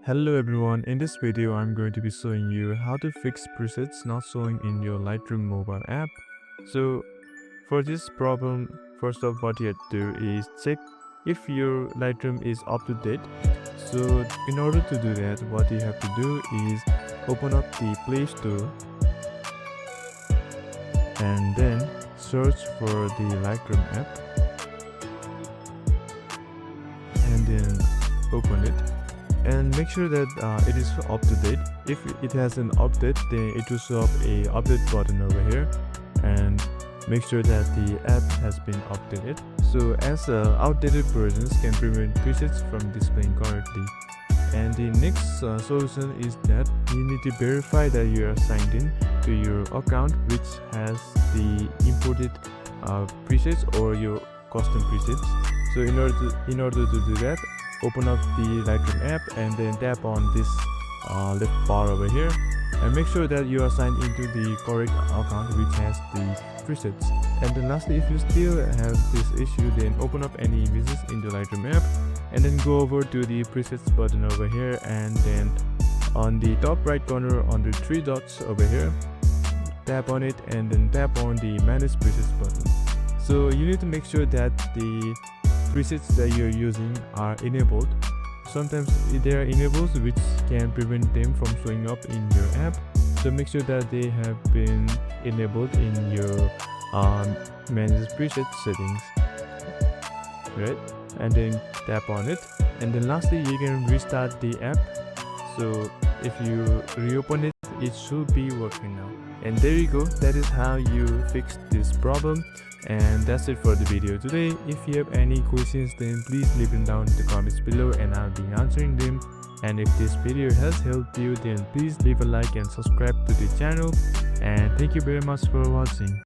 Hello everyone, in this video I'm going to be showing you how to fix presets not showing in your Lightroom mobile app. So for this problem, first of what you have to do is check if your Lightroom is up to date. So in order to do that, what you have to do is open up the Play Store and then search for the Lightroom app and then open it. And make sure that it is up to date. If it has an update, then it will show up a update button over here, and make sure that the app has been updated. So as outdated versions can prevent presets from displaying correctly. And the next solution is that you need to verify that you are signed in to your account which has the imported presets or your custom presets. So in order to do that, open up the Lightroom app and then tap on this left bar over here and make sure that you are signed into the correct account which has the presets. And then lastly, if you still have this issue, then open up any images in the Lightroom app and then go over to the presets button over here, and then on the top right corner on the three dots over here, tap on it and then tap on the manage presets button. So you need to make sure that the presets that you're using are enabled. Sometimes there are enabled which can prevent them from showing up in your app, so make sure that they have been enabled in your manage preset settings, right? And then tap on it, and then lastly you can restart the app. So if you reopen it, it should be working now. And there you go, that is how you fix this problem. And that's it for the video today. If you have any questions, then please leave them down in the comments below and I'll be answering them. And if this video has helped you, then please leave a like and subscribe to the channel. And thank you very much for watching.